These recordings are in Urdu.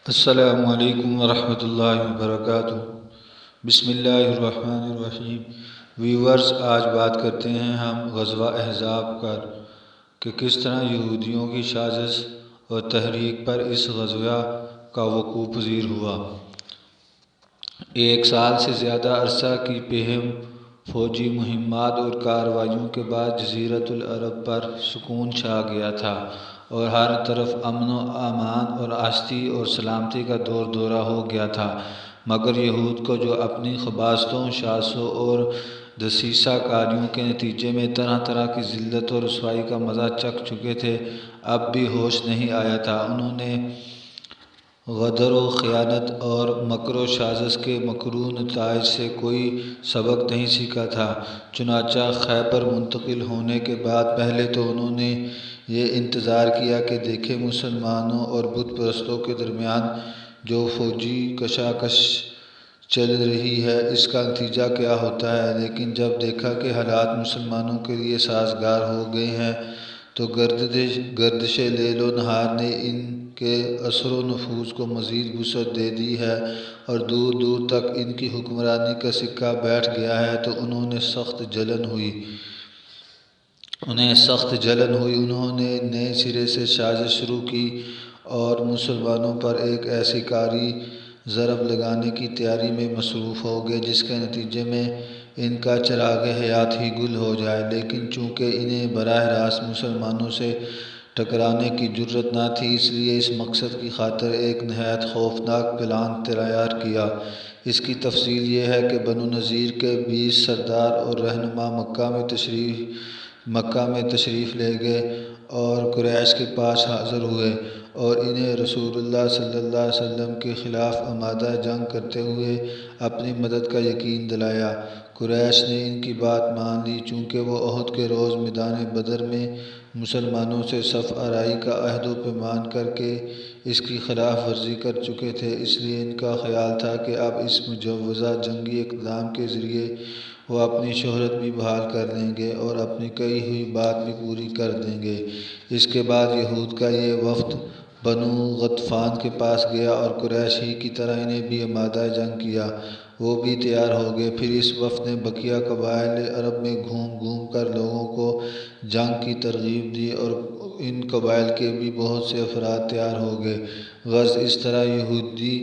السلام علیکم ورحمۃ اللہ وبرکاتہ۔ بسم اللہ الرحمن الرحیم۔ ویورز، آج بات کرتے ہیں ہم غزوہ احزاب پر کہ کس طرح یہودیوں کی سازش اور تحریک پر اس غزوہ کا وقوع پذیر ہوا۔ 1 سال سے زیادہ عرصہ کی پہم فوجی مہمات اور کارروائیوں کے بعد جزیرۃ العرب پر سکون چھا گیا تھا اور ہر طرف امن و امان اور آشتی اور سلامتی کا دورہ ہو گیا تھا، مگر یہود کو جو اپنی خباثتوں، سازشوں اور دسیسہ کاریوں کے نتیجے میں طرح طرح کی ذلت اور رسوائی کا مزہ چکھ چکے تھے، اب بھی ہوش نہیں آیا تھا۔ انہوں نے غدر و خیانت اور مکر و سازش کے مکروہ نتائج سے کوئی سبق نہیں سیکھا تھا۔ چنانچہ خیبر منتقل ہونے کے بعد پہلے تو انہوں نے یہ انتظار کیا کہ دیکھیں مسلمانوں اور بت پرستوں کے درمیان جو فوجی کشاکش چل رہی ہے اس کا نتیجہ کیا ہوتا ہے، لیکن جب دیکھا کہ حالات مسلمانوں کے لیے سازگار ہو گئے ہیں تو گردش لیل و نہار نے ان کے اثر و نفوذ کو مزید وسعت دے دی ہے اور دور دور تک ان کی حکمرانی کا سکہ بیٹھ گیا ہے، تو انہیں سخت جلن ہوئی۔ انہوں نے نئے سرے سے سازش شروع کی اور مسلمانوں پر ایک ایسی کاری ضرب لگانے کی تیاری میں مصروف ہو گئے جس کے نتیجے میں ان کا چراغ حیات ہی گل ہو جائے، لیکن چونکہ انہیں براہ راست مسلمانوں سے ٹکرانے کی جرأت نہ تھی، اس لیے اس مقصد کی خاطر ایک نہایت خوفناک پلان تیار کیا۔ اس کی تفصیل یہ ہے کہ بنو نذیر کے 20 سردار اور رہنما مکہ میں تشریف لے گئے اور قریش کے پاس حاضر ہوئے اور انہیں رسول اللہ صلی اللہ علیہ وسلم کے خلاف آمادہ جنگ کرتے ہوئے اپنی مدد کا یقین دلایا۔ قریش نے ان کی بات مان لی، چونکہ وہ احد کے روز میدان بدر میں مسلمانوں سے صف آرائی کا عہد و پیمان کر کے اس کی خلاف ورزی کر چکے تھے، اس لیے ان کا خیال تھا کہ اب اس مجوزہ جنگی اقدام کے ذریعے وہ اپنی شہرت بھی بحال کر لیں گے اور اپنی کہی ہوئی بات بھی پوری کر دیں گے۔ اس کے بعد یہود کا یہ وفد بنو غطفان کے پاس گیا اور قریش ہی کی طرح انہیں بھی آمادہ جنگ کیا، وہ بھی تیار ہو گئے۔ پھر اس وفد نے بقیہ قبائل عرب میں گھوم گھوم کر لوگوں کو جنگ کی ترغیب دی اور ان قبائل کے بھی بہت سے افراد تیار ہو گئے۔ غرض اس طرح یہودی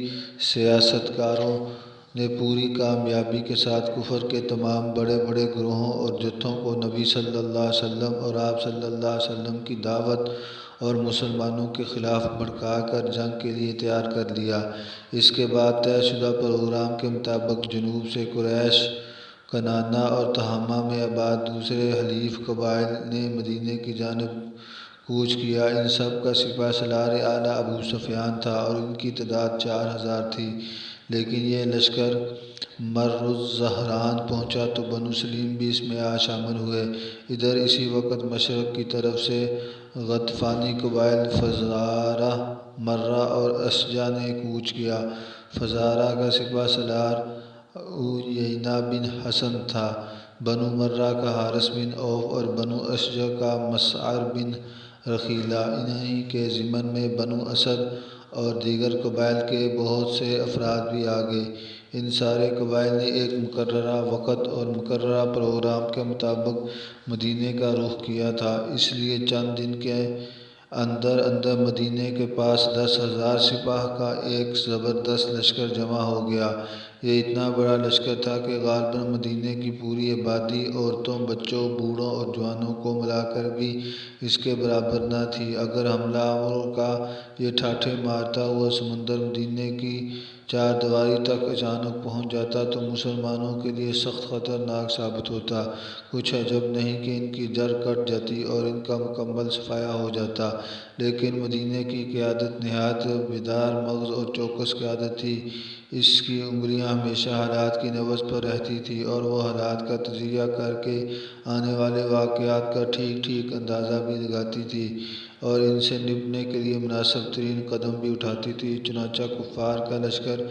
سیاستکاروں نے پوری کامیابی کے ساتھ کفر کے تمام بڑے بڑے گروہوں اور جتھوں کو نبی صلی اللہ علیہ وسلم اور آپ صلی اللہ علیہ وسلم کی دعوت اور مسلمانوں کے خلاف بھڑکا کر جنگ کے لیے تیار کر لیا۔ اس کے بعد طے شدہ پروگرام کے مطابق جنوب سے قریش، کنانہ اور تہامہ میں آباد دوسرے حلیف قبائل نے مدینے کی جانب کوچ کیا۔ ان سب کا سپہ سالار اعلیٰ ابو سفیان تھا اور ان کی تعداد 4000 تھی، لیکن یہ لشکر مر الزہران پہنچا تو بنو سلیم بھی اس میں شامل ہوئے۔ ادھر اسی وقت مشرق کی طرف سے غطفانی قبائل فزارہ، مرہ اور اشجع نے کوچ کیا۔ فزارہ کا سپہ سالار عیینہ بن حصن تھا، بنو مرہ کا حارث بن عوف اور بنو اشجع کا مسعر بن رخیلہ۔ انہی کے ضمن میں بنو اسد اور دیگر قبائل کے بہت سے افراد بھی آ گئے۔ ان سارے قبائل نے ایک مقررہ وقت اور مقررہ پروگرام کے مطابق مدینے کا رخ کیا تھا، اس لیے چند دن کے اندر اندر مدینے کے پاس 10,000 سپاہ کا ایک زبردست لشکر جمع ہو گیا۔ یہ اتنا بڑا لشکر تھا کہ غالباً مدینے کی پوری آبادی عورتوں، بچوں، بوڑھوں اور جوانوں کو ملا کر بھی اس کے برابر نہ تھی۔ اگر حملہ آوروں کا یہ ٹھاٹھے مارتا ہوا سمندر مدینے کی چاردیواری تک اچانک پہنچ جاتا تو مسلمانوں کے لیے سخت خطرناک ثابت ہوتا۔ کچھ عجب نہیں کہ ان کی جڑ کٹ جاتی اور ان کا مکمل صفایا ہو جاتا، لیکن مدینے کی قیادت نہایت بیدار مغز اور چوکس قیادت تھی۔ اس کی انگلیاں ہمیشہ حالات کی نبض پر رہتی تھیں اور وہ حالات کا تجزیہ کر کے آنے والے واقعات کا ٹھیک ٹھیک اندازہ بھی لگاتی تھی اور ان سے نمٹنے کے لیے مناسب ترین قدم بھی اٹھاتی تھی۔ چنانچہ کفار کا لشکر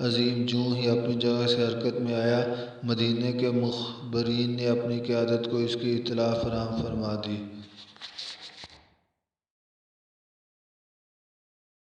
عظیم جوں ہی اپنی جگہ سے حرکت میں آیا، مدینے کے مخبرین نے اپنی قیادت کو اس کی اطلاع فراہم فرما دی۔